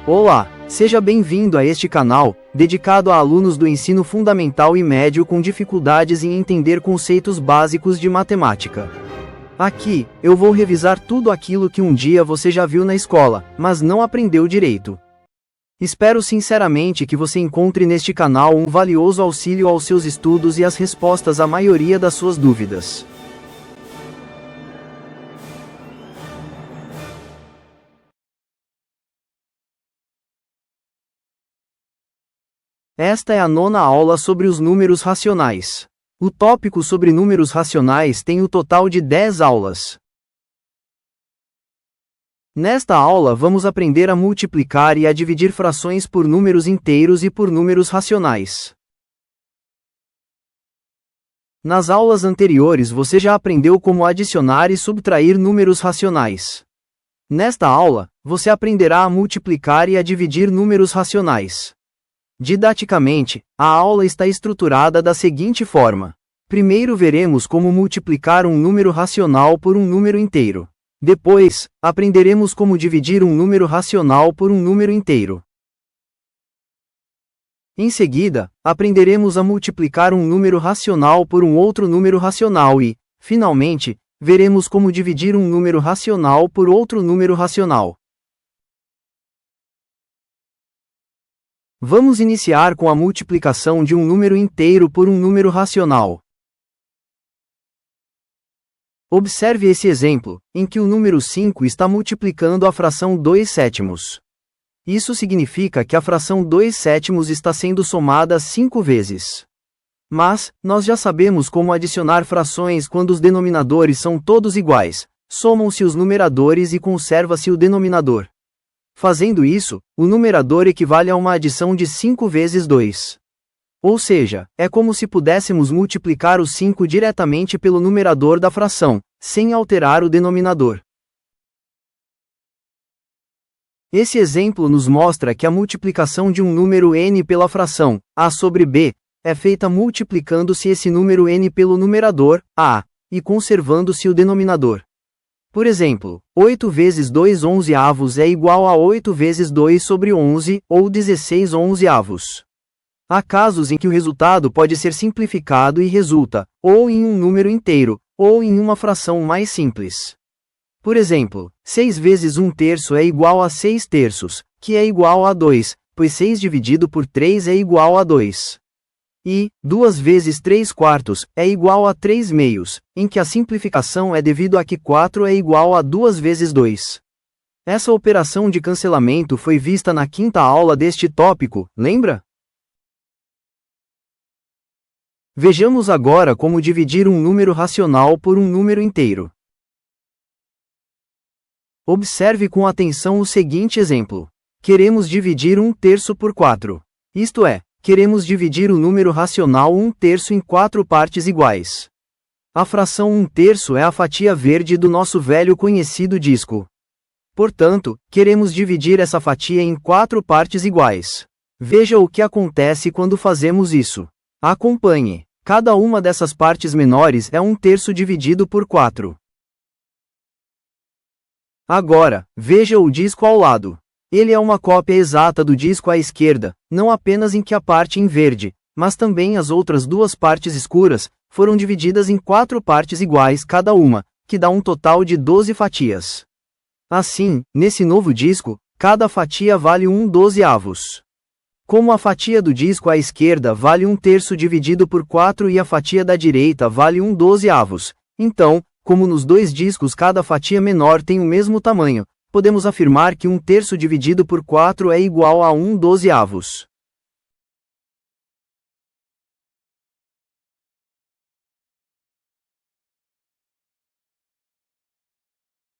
Olá, seja bem-vindo a este canal, dedicado a alunos do ensino fundamental e médio com dificuldades em entender conceitos básicos de matemática. Aqui, eu vou revisar tudo aquilo que um dia você já viu na escola, mas não aprendeu direito. Espero sinceramente que você encontre neste canal um valioso auxílio aos seus estudos e as respostas à maioria das suas dúvidas. Esta é a 9ª aula sobre os números racionais. O tópico sobre números racionais tem o total de 10 aulas. Nesta aula vamos aprender a multiplicar e a dividir frações por números inteiros e por números racionais. Nas aulas anteriores você já aprendeu como adicionar e subtrair números racionais. Nesta aula, você aprenderá a multiplicar e a dividir números racionais. Didaticamente, a aula está estruturada da seguinte forma. Primeiro veremos como multiplicar um número racional por um número inteiro. Depois, aprenderemos como dividir um número racional por um número inteiro. Em seguida, aprenderemos a multiplicar um número racional por um outro número racional e, finalmente, veremos como dividir um número racional por outro número racional. Vamos iniciar com a multiplicação de um número inteiro por um número racional. Observe esse exemplo, em que o número 5 está multiplicando a fração 2/7. Isso significa que a fração 2/7 está sendo somada 5 vezes. Mas, nós já sabemos como adicionar frações quando os denominadores são todos iguais, somam-se os numeradores e conserva-se o denominador. Fazendo isso, o numerador equivale a uma adição de 5 vezes 2. Ou seja, é como se pudéssemos multiplicar o 5 diretamente pelo numerador da fração, sem alterar o denominador. Esse exemplo nos mostra que a multiplicação de um número n pela fração a sobre b é feita multiplicando-se esse número n pelo numerador, a, e conservando-se o denominador. Por exemplo, 8 vezes 2 11avos é igual a 8 vezes 2 sobre 11, ou 16 11avos. Há casos em que o resultado pode ser simplificado e resulta, ou em um número inteiro, ou em uma fração mais simples. Por exemplo, 6 vezes 1/3 é igual a 6/3, que é igual a 2, pois 6 dividido por 3 é igual a 2. E, 2 vezes 3/4 é igual a 3/2, em que a simplificação é devido a que 4 é igual a 2 vezes 2. Essa operação de cancelamento foi vista na 5ª aula deste tópico, lembra? Vejamos agora como dividir um número racional por um número inteiro. Observe com atenção o seguinte exemplo. Queremos dividir 1/3 por 4. Isto é, queremos dividir o número racional 1/3 em 4 partes iguais. A fração 1/3 é a fatia verde do nosso velho conhecido disco. Portanto, queremos dividir essa fatia em 4 partes iguais. Veja o que acontece quando fazemos isso. Acompanhe. Cada uma dessas partes menores é 1/3 dividido por 4. Agora, veja o disco ao lado. Ele é uma cópia exata do disco à esquerda, não apenas em que a parte em verde, mas também as outras duas partes escuras, foram divididas em 4 partes iguais cada uma, que dá um total de 12 fatias. Assim, nesse novo disco, cada fatia vale 1/12avos. Como a fatia do disco à esquerda vale 1/3 dividido por 4 e a fatia da direita vale 1/12avos, então, como nos dois discos cada fatia menor tem o mesmo tamanho, podemos afirmar que 1/3 dividido por 4 é igual a 1/12avos.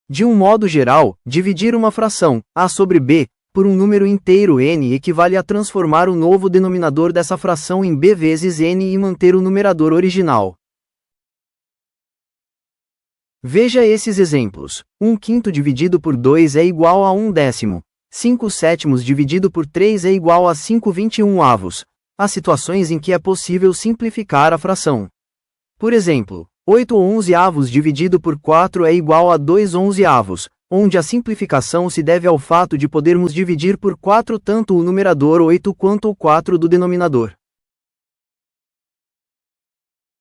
De um modo geral, dividir uma fração, a sobre b, por um número inteiro n equivale a transformar o novo denominador dessa fração em b vezes n e manter o numerador original. Veja esses exemplos. 1/5 dividido por 2 é igual a 1/10. 5/7 dividido por 3 é igual a 5/21avos. Há situações em que é possível simplificar a fração. Por exemplo, 8 onzeavos dividido por 4 é igual a 2 onzeavos, onde a simplificação se deve ao fato de podermos dividir por 4 tanto o numerador 8 quanto o 4 do denominador.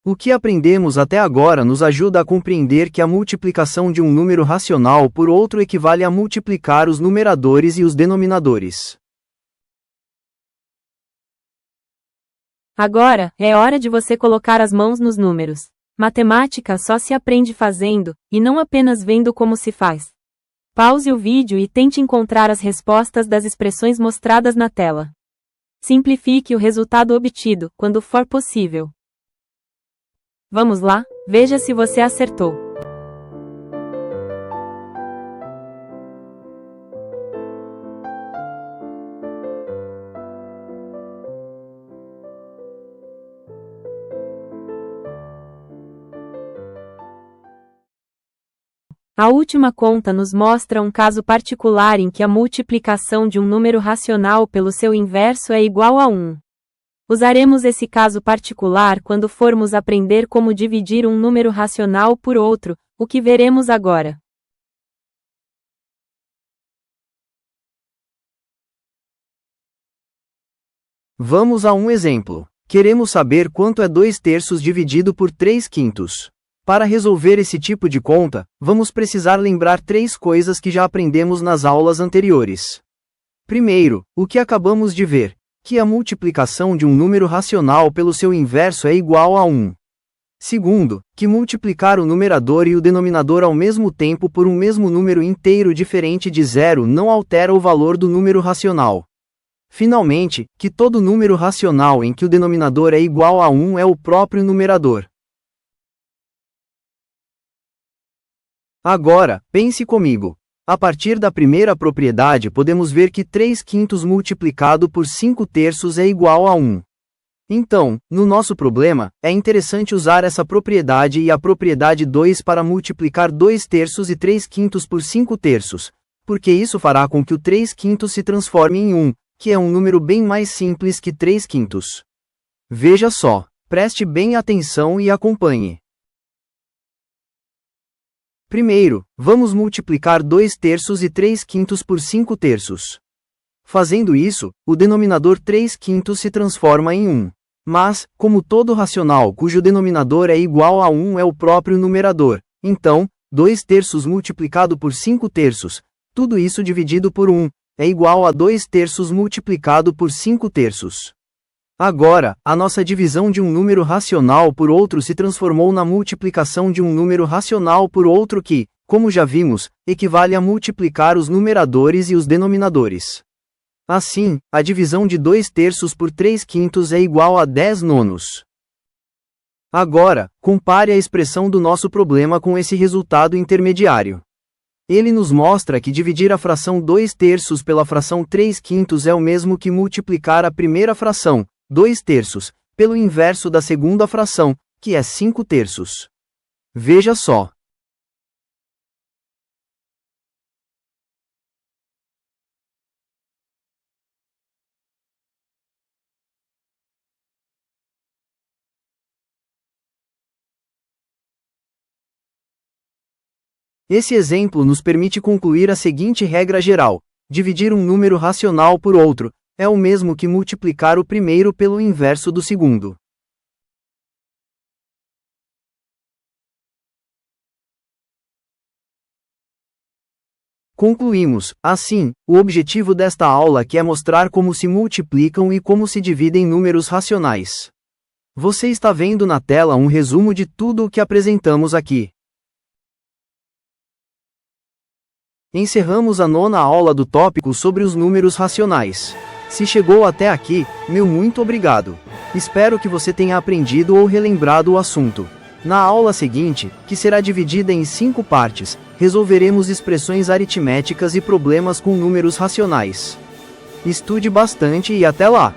O que aprendemos até agora nos ajuda a compreender que a multiplicação de um número racional por outro equivale a multiplicar os numeradores e os denominadores. Agora, é hora de você colocar as mãos nos números. Matemática só se aprende fazendo, e não apenas vendo como se faz. Pause o vídeo e tente encontrar as respostas das expressões mostradas na tela. Simplifique o resultado obtido, quando for possível. Vamos lá, veja se você acertou. A última conta nos mostra um caso particular em que a multiplicação de um número racional pelo seu inverso é igual a 1. Usaremos esse caso particular quando formos aprender como dividir um número racional por outro, o que veremos agora. Vamos a um exemplo. Queremos saber quanto é 2/3 dividido por 3/5. Para resolver esse tipo de conta, vamos precisar lembrar 3 coisas que já aprendemos nas aulas anteriores. Primeiro, o que acabamos de ver, que a multiplicação de um número racional pelo seu inverso é igual a 1. Segundo, que multiplicar o numerador e o denominador ao mesmo tempo por um mesmo número inteiro diferente de zero não altera o valor do número racional. Finalmente, que todo número racional em que o denominador é igual a 1 é o próprio numerador. Agora, pense comigo. A partir da primeira propriedade podemos ver que 3/5 multiplicado por 5/3 é igual a 1. Então, no nosso problema, é interessante usar essa propriedade e a propriedade 2 para multiplicar 2/3 e 3/5 por 5/3, porque isso fará com que o 3/5 se transforme em 1, que é um número bem mais simples que 3/5. Veja só, preste bem atenção e acompanhe. Primeiro, vamos multiplicar 2/3 e 3/5 por 5/3. Fazendo isso, o denominador 3/5 se transforma em 1. Mas, como todo racional cujo denominador é igual a 1 é o próprio numerador, então, 2/3 multiplicado por 5/3, tudo isso dividido por 1, é igual a 2/3 multiplicado por 5/3. Agora, a nossa divisão de um número racional por outro se transformou na multiplicação de um número racional por outro que, como já vimos, equivale a multiplicar os numeradores e os denominadores. Assim, a divisão de 2/3 por 3/5 é igual a 10/9. Agora, compare a expressão do nosso problema com esse resultado intermediário. Ele nos mostra que dividir a fração 2/3 pela fração 3/5 é o mesmo que multiplicar a primeira fração, 2/3, pelo inverso da segunda fração, que é 5/3. Veja só. Esse exemplo nos permite concluir a seguinte regra geral: dividir um número racional por outro é o mesmo que multiplicar o primeiro pelo inverso do segundo. Concluímos, assim, o objetivo desta aula, que é mostrar como se multiplicam e como se dividem números racionais. Você está vendo na tela um resumo de tudo o que apresentamos aqui. Encerramos a 9ª aula do tópico sobre os números racionais. Se chegou até aqui, meu muito obrigado. Espero que você tenha aprendido ou relembrado o assunto. Na aula seguinte, que será dividida em 5 partes, resolveremos expressões aritméticas e problemas com números racionais. Estude bastante e até lá!